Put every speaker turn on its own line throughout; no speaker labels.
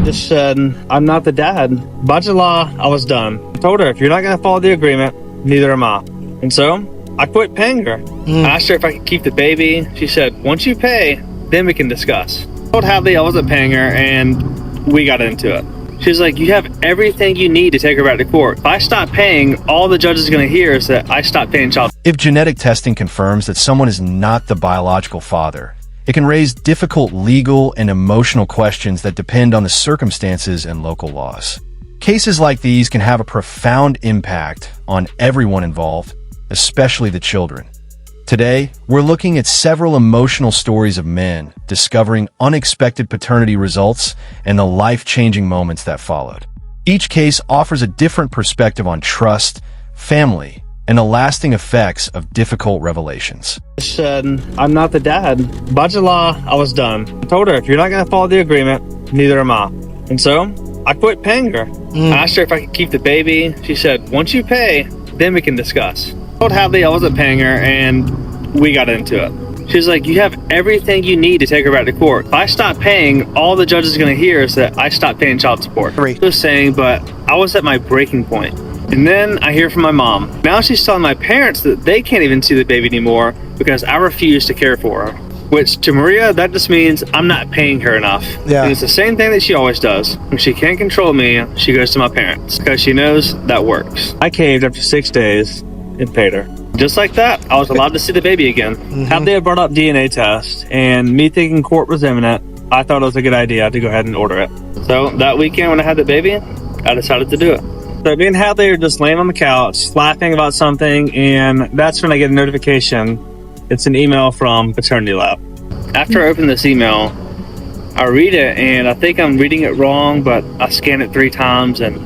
just said, I'm not the dad. By July, I was done. I told her, if you're not going to follow the agreement, neither am I. And so I quit paying her. I asked her if I could keep the baby. She said, once you pay, then we can discuss. I told Hadley I wasn't paying her, and we got into it. She's like, you have everything you need to take her back to court. If I stop paying, all the judge is going to hear is that I stopped paying child.
If genetic testing confirms that someone is not the biological father, it can raise difficult legal and emotional questions that depend on the circumstances and local laws. Cases like these can have a profound impact on everyone involved, especially the children. Today, we're looking at several emotional stories of men discovering unexpected paternity results and the life-changing moments that followed. Each case offers a different perspective on trust, family, and the lasting effects of difficult revelations.
I said, I'm not the dad. By July, I was done. I told her, if you're not going to follow the agreement, neither am I. And so I quit paying her. I asked her if I could keep the baby. She said, once you pay, then we can discuss. I told Hadley I wasn't paying her, and we got into it. She's like, you have everything you need to take her back to court. If I stop paying, all the judge is going to hear is that I stopped paying child support. I was saying, but I was at my breaking point. And then I hear from my mom. Now she's telling my parents that they can't even see the baby anymore because I refuse to care for her. Which to Maria, that just means I'm not paying her enough.
Yeah.
And it's the same thing that she always does. When she can't control me, she goes to my parents because she knows that works. I caved after 6 days and paid her. Just like that, I was allowed to see the baby again. Hadley had brought up DNA test, and me thinking court was imminent, I thought it was a good idea to go ahead and order it. So that weekend when I had the baby, I decided to do it. So me and Hadley are just laying on the couch, laughing about something, and that's when I get a notification. It's an email from Paternity Lab. After I open this email, I read it, and I think I'm reading it wrong, but I scan it 3 times, and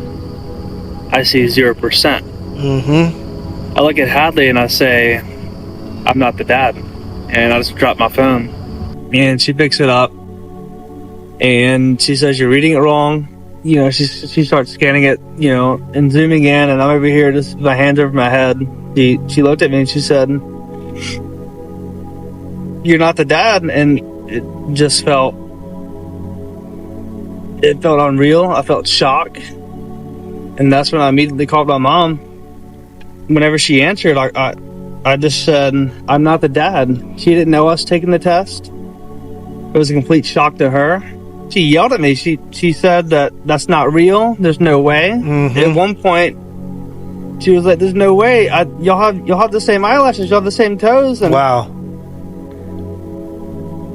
I see 0%. I look at Hadley, and I say, I'm not the dad. And I just drop my phone. And she picks it up, and she says, you're reading it wrong. You know, she starts scanning it, you know, and zooming in, and I'm over here just with my hands over my head. She looked at me and she said, you're not the dad. And it just felt unreal. I felt shock. And that's when I immediately called my mom. Whenever she answered, I just said, I'm not the dad. She didn't know I was taking the test. It was a complete shock to her. She yelled at me. She said that's not real. There's no way. At one point, she was like, "There's no way. Y'all have the same eyelashes. Y'all have the same toes." And
wow.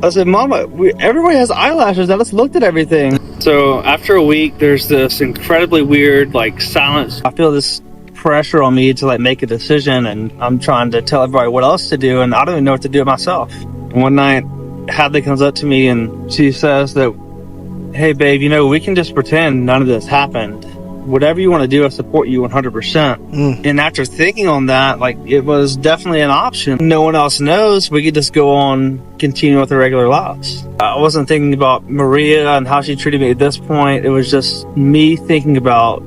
I said, "Mama, everybody has eyelashes. I just looked at everything." So after a week, there's this incredibly weird silence. I feel this pressure on me to make a decision, and I'm trying to tell everybody what else to do, and I don't even know what to do myself. And one night, Hadley comes up to me and she says that, hey babe, we can just pretend none of this happened. Whatever you want to do, I support you 100%. And after thinking on that, it was definitely an option. No one else knows. We could just go on, continue with the regular lives. I wasn't thinking about Maria and how she treated me at this point. It was just me thinking about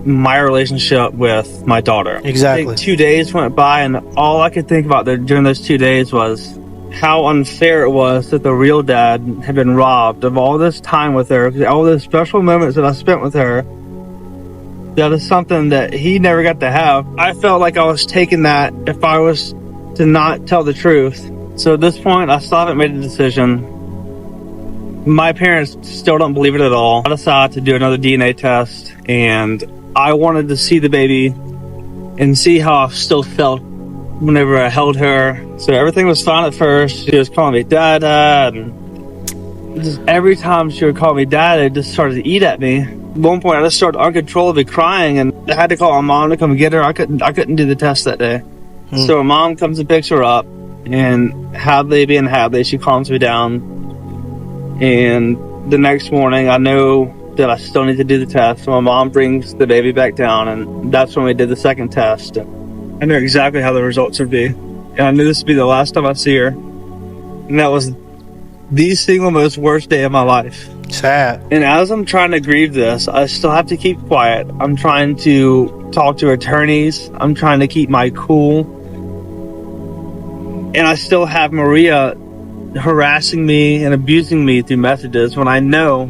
my relationship with my daughter.
Exactly.
I think 2 days went by, and all I could think about during those 2 days was how unfair it was that the real dad had been robbed of all this time with her, all those special moments that I spent with her. That is something that he never got to have. I felt like I was taking that if I was to not tell the truth. So at this point, I still haven't made a decision. My parents still don't believe it at all. I decided to do another DNA test, and I wanted to see the baby and see how I still felt whenever I held her. So everything was fine at first. She was calling me Dada, and just every time she would call me Dad, it just started to eat at me. At one point, I just started uncontrollably crying, and I had to call my mom to come get her. I couldn't do the test that day. So my mom comes and picks her up, and Hadley being Hadley, she calms me down. And the next morning, I know that I still need to do the test. So my mom brings the baby back down, and that's when we did the second test. I knew exactly how the results would be. And I knew this would be the last time I see her. And that was the single most worst day of my life.
Sad.
And as I'm trying to grieve this, I still have to keep quiet. I'm trying to talk to attorneys. I'm trying to keep my cool. And I still have Maria harassing me and abusing me through messages when I know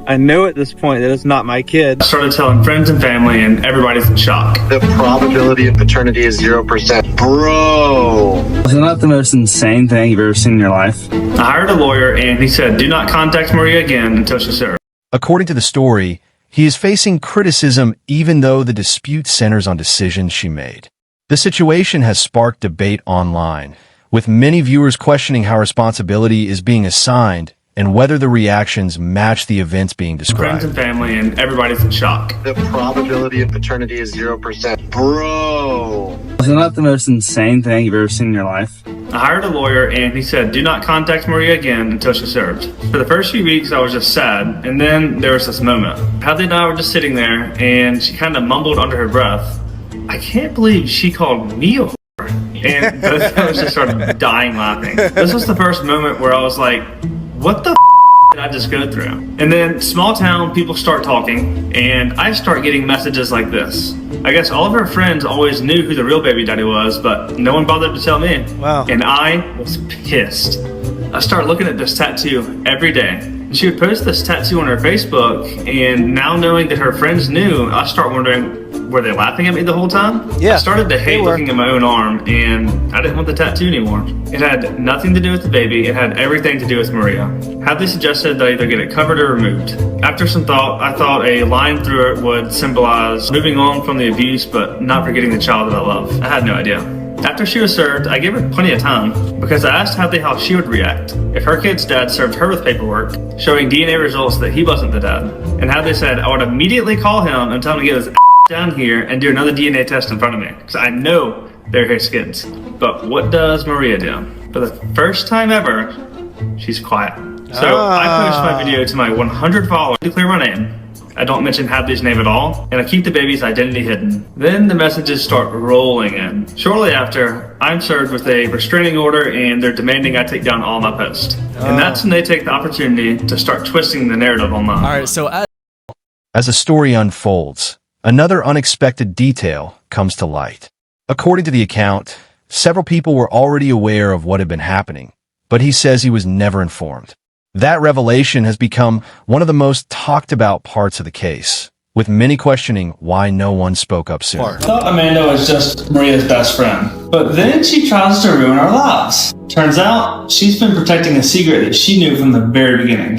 I know at this point that it's not my kid.
I started telling friends and family, and everybody's in shock.
The probability of paternity is 0%. Bro!
Isn't that the most insane thing you've ever seen in your life?
I hired a lawyer, and he said, do not contact Maria again until she's served.
According to the story, he is facing criticism even though the dispute centers on decisions she made. The situation has sparked debate online, with many viewers questioning how responsibility is being assigned and whether the reactions match the events being described.
Friends and family, and everybody's in shock.
The probability of paternity is 0%. Bro!
Isn't that the most insane thing you've ever seen in your life?
I hired a lawyer, and he said, do not contact Maria again until she's served. For the first few weeks, I was just sad, and then there was this moment. Hadley and I were just sitting there, and she kind of mumbled under her breath, I can't believe she called me a whore. And both of us just started dying laughing. This was the first moment where I was like, what the did I just go through? And then small town people start talking, and I start getting messages like this. I guess all of her friends always knew who the real baby daddy was, but no one bothered to tell me.
Wow.
And I was pissed. I started looking at this tattoo every day. And she would post this tattoo on her Facebook, and now knowing that her friends knew, I start wondering, were they laughing at me the whole time?
Yeah,
I started to hate looking at my own arm, and I didn't want the tattoo anymore. It had nothing to do with the baby, it had everything to do with Maria. Hadley suggested that I either get it covered or removed. After some thought, I thought a line through it would symbolize moving on from the abuse, but not forgetting the child that I love. I had no idea. After she was served, I gave her plenty of time because I asked Hadley how she would react if her kid's dad served her with paperwork showing DNA results that he wasn't the dad. And Hadley said I would immediately call him and tell him to get his down here and do another DNA test in front of me because I know they're his kids. But what does Maria do? For the first time ever, she's quiet. So I post my video to my 100 followers to clear my name. I don't mention Hadley's name at all, and I keep the baby's identity hidden. Then the messages start rolling in. Shortly after, I'm served with a restraining order, and they're demanding I take down all my posts. And that's when they take the opportunity to start twisting the narrative online.
All right, so
As the story unfolds, another unexpected detail comes to light. According to the account, several people were already aware of what had been happening, but he says he was never informed. That revelation has become one of the most talked about parts of the case, with many questioning why no one spoke up sooner.
I thought Amanda was just Maria's best friend, but then she tries to ruin our lives. Turns out, she's been protecting a secret that she knew from the very beginning.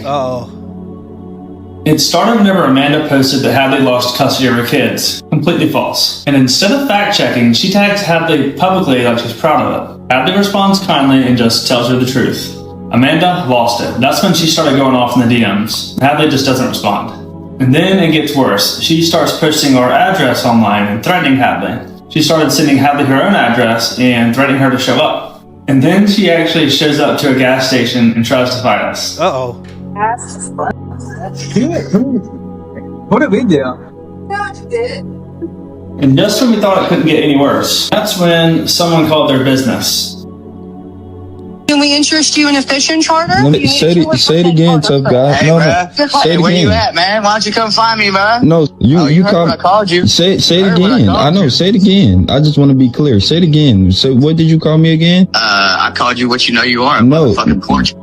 It started whenever Amanda posted that Hadley lost custody of her kids. Completely false. And instead of fact-checking, she tags Hadley publicly like she's proud of it. Hadley responds kindly and just tells her the truth. Amanda lost it. That's when she started going off in the DMs. Hadley just doesn't respond. And then it gets worse. She starts posting our address online and threatening Hadley. She started sending Hadley her own address and threatening her to show up. And then she actually shows up to a gas station and tries to fight us.
uh-oh.
What did we do?
And just when we thought it couldn't get any worse, that's when someone called their business.
Can we interest you in a fishing charter?
Let me say it again, tough guy.
Hey,
No,
bruh.
say it
Hey, where
again.
you at, man? Why don't you come find me, bro?
No, you
heard
call.
when I called you.
Say it
Heard when I
again.
called
I know.
you.
Say it again. I just want to be clear. Say it again. So what did you call me again?
I called you what you know you are,
No.
motherfucking porch.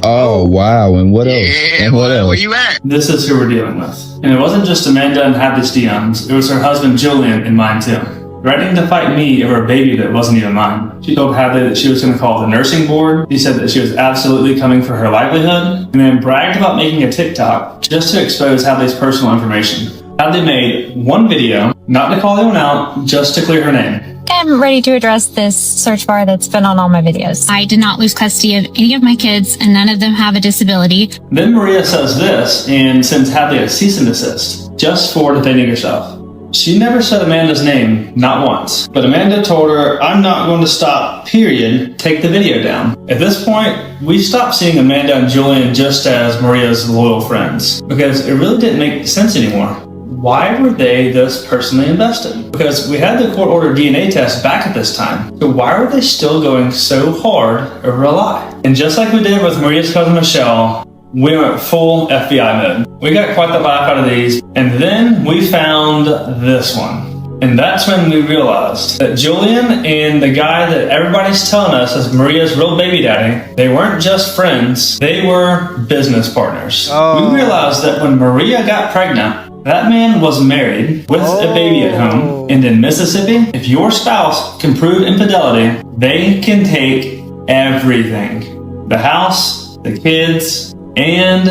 Oh wow. And what else?
Yeah,
And what
where
else?
you at?
This is who we're dealing with. And it wasn't just Amanda and Hadley's DMs, it was her husband Julian and mine too. Threatening to fight me over a baby that wasn't even mine. She told Hadley that she was going to call the nursing board. She said that she was absolutely coming for her livelihood, and then bragged about making a TikTok just to expose Hadley's personal information. Hadley made one video, not to call anyone out, just to clear her name.
I'm ready to address this search bar that's been on all my videos. I did not lose custody of any of my kids, and none of them have a disability.
Then Maria says this and sends Hadley a cease and desist, just for defending herself. She never said Amanda's name, not once. But Amanda told her, I'm not going to stop, period, take the video down. At this point, we stopped seeing Amanda and Julian just as Maria's loyal friends, because it really didn't make sense anymore. Why were they this personally invested? Because we had the court-ordered DNA test back at this time, so why were they still going so hard over a lie? And just like we did with Maria's cousin Michelle, we went full FBI mode. We got quite the laugh out of these, and then we found this one. And that's when we realized that Julian and the guy that everybody's telling us is Maria's real baby daddy, they weren't just friends, they were business partners. We realized that when Maria got pregnant, that man was married with a baby at home. And in Mississippi, if your spouse can prove infidelity, they can take everything. The house, the kids, and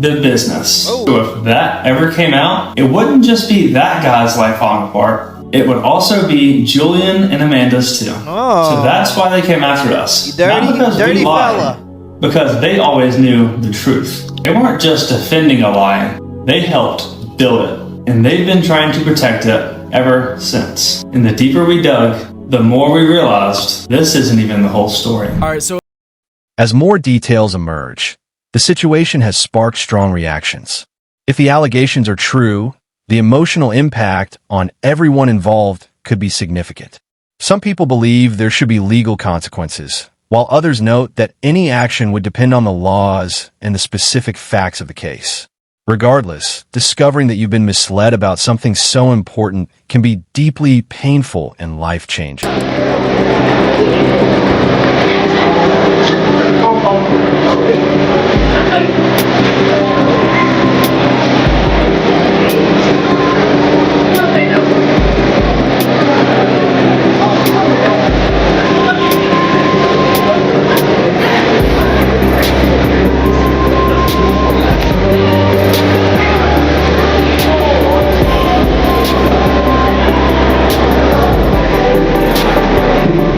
the business. So if that ever came out, it wouldn't just be that guy's life falling apart. It would also be Julian and Amanda's too. So that's why they came after us. Not because we lied, because they always knew the truth. They weren't just defending a lie, they helped build it. And they've been trying to protect it ever since. And the deeper we dug, the more we realized this isn't even the whole story.
Alright, so
As more details emerge, the situation has sparked strong reactions. If the allegations are true, the emotional impact on everyone involved could be significant. Some people believe there should be legal consequences, while others note that any action would depend on the laws and the specific facts of the case. Regardless, discovering that you've been misled about something so important can be deeply painful and life-changing.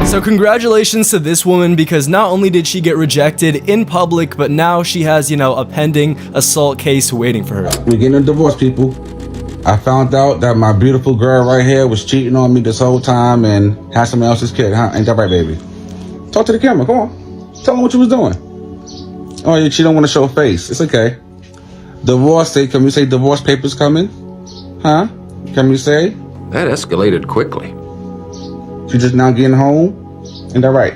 So congratulations to this woman, because not only did she get rejected in public, but now she has, a pending assault case waiting for her.
We're getting a divorce, people. I found out that my beautiful girl right here was cheating on me this whole time and had someone else's kid, huh? Ain't that right, baby? Talk to the camera, come on. Tell them what you was doing. Oh, she don't want to show face. It's okay. Divorce, can we say divorce papers coming? Huh? Can we say?
That escalated quickly.
She just now getting home? Ain't that right?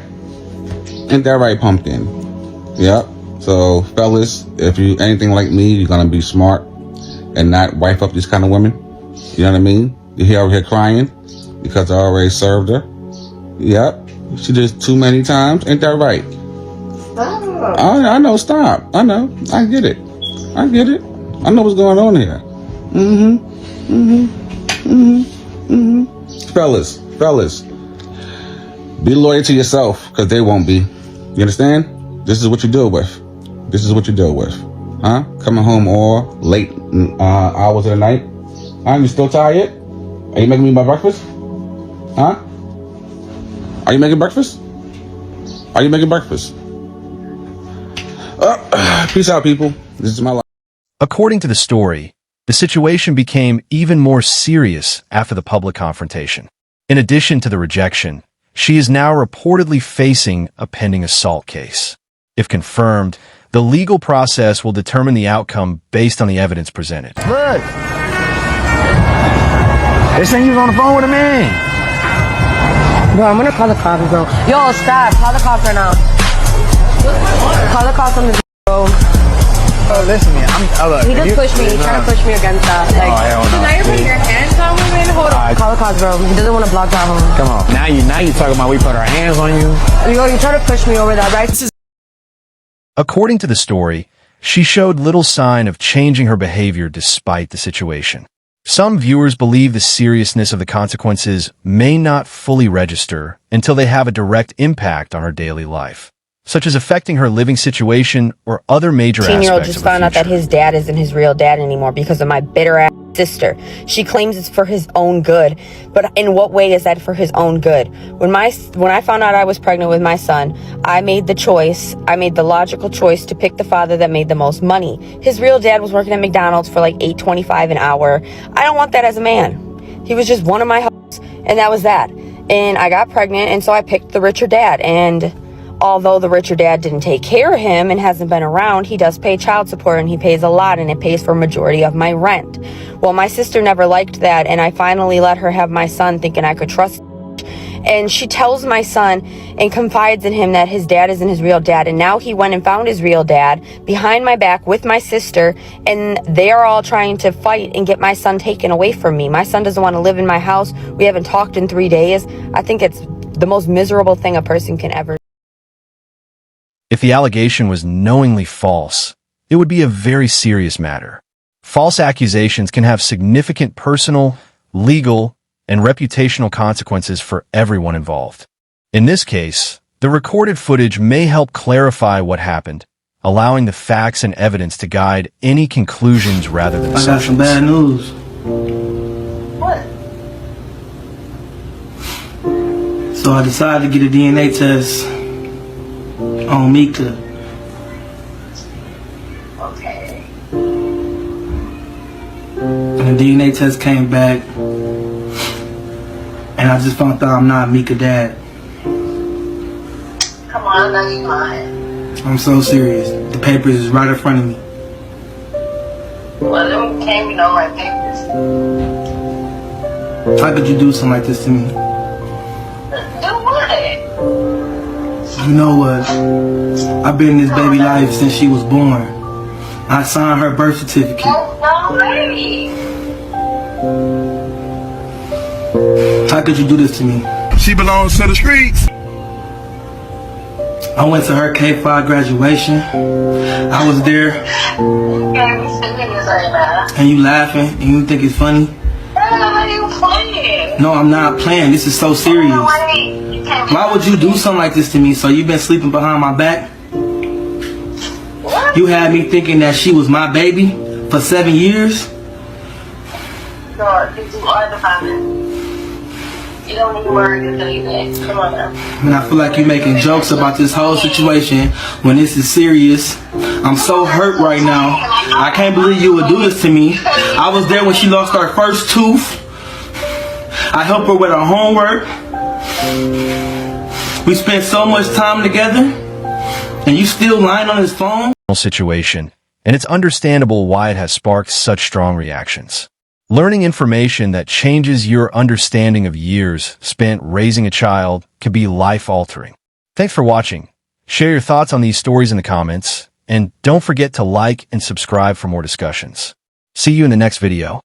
Ain't that right, pumpkin? Yep. So, fellas, if you anything like me, you're gonna be smart and not wife up these kind of women. You know what I mean? You hear over here crying because I already served her. Yep. She did too many times. Ain't that right? Stop. I know. Stop. I know. I get it. I get it. I know what's going on here. Fellas. Be loyal to yourself, because they won't be. You understand? This is what you deal with. This is what you deal with. Huh? Coming home all late hours of the night. Huh? You still tired? Are you making me my breakfast? Huh? Are you making breakfast? Are you making breakfast? Peace out, people. This is my life.
According to the story, the situation became even more serious after the public confrontation. In addition to the rejection, she is now reportedly facing a pending assault case. If confirmed, the legal process will determine the outcome based on the evidence presented.
Look! They saying you was on the phone with a man.
Bro, I'm gonna call the cops, bro. Yo, stop. Call the cops right now. Call the cops on this, bro.
Oh, listen, man.
He just pushed me. He's trying to push me against that. Like,
so now you're putting your hands on women? Hold on.
Call the cops, bro. He doesn't want to block that home.
Come on. Now you talking about we put our hands on you?
Yo, you trying to push me over that, right?
According to the story, she showed little sign of changing her behavior despite the situation. Some viewers believe the seriousness of the consequences may not fully register until they have a direct impact on her daily life, such as affecting her living situation or other major aspects of her future.
18-year-old just found out that his dad isn't his real dad anymore because of my bitter-ass sister. She claims it's for his own good, but in what way is that for his own good? When I found out I was pregnant with my son, I made the logical choice to pick the father that made the most money. His real dad was working at McDonald's for like $8.25 an hour. I don't want that as a man. He was just one of my hoes, and that was that. And I got pregnant, and so I picked the richer dad. And although the richer dad didn't take care of him and hasn't been around, he does pay child support, and he pays a lot, and it pays for a majority of my rent. Well, my sister never liked that, and I finally let her have my son thinking I could trust him. And she tells my son and confides in him that his dad isn't his real dad. And now he went and found his real dad behind my back with my sister. And they are all trying to fight and get my son taken away from me. My son doesn't want to live in my house. We haven't talked in 3 days. I think it's the most miserable thing a person can ever.
If the allegation was knowingly false, it would be a very serious matter. False accusations can have significant personal, legal, and reputational consequences for everyone involved. In this case, the recorded footage may help clarify what happened, allowing the facts and evidence to guide any conclusions rather than assumptions.
I got some bad news.
What?
So I decided to get a DNA test on Mika.
Okay.
And the DNA test came back, and I just found out I'm not Mika dad.
Come on, I know you lying.
I'm so serious. The papers is right in front of me.
Well, them can't be no right papers.
How could you do something like this to me?
Do what?
You know what? I've been in this baby life since she was born. I signed her birth certificate.
No, baby.
How could you do this to me?
She belongs to the streets.
I went to her K-5 graduation. I was there.
You gave me some niggas right now.
And you laughing and you think it's funny?
You playing.
No, I'm not playing. This is so serious. Why would you do something like this to me? So you've been sleeping behind my back?
What?
You had me thinking that she was my baby for 7 years?
No, you do all the time. You don't need to worry until you think. Come on now.
And I feel like you're making jokes about this whole situation when this is serious. I'm so hurt right now. I can't believe you would do this to me. I was there when she lost her first tooth. I helped her with her homework. We spent so much time together, and you still lying on his phone?
Situation, and it's understandable why it has sparked such strong reactions. Learning information that changes your understanding of years spent raising a child can be life-altering. Thanks for watching. Share your thoughts on these stories in the comments, and don't forget to like and subscribe for more discussions. See you in the next video.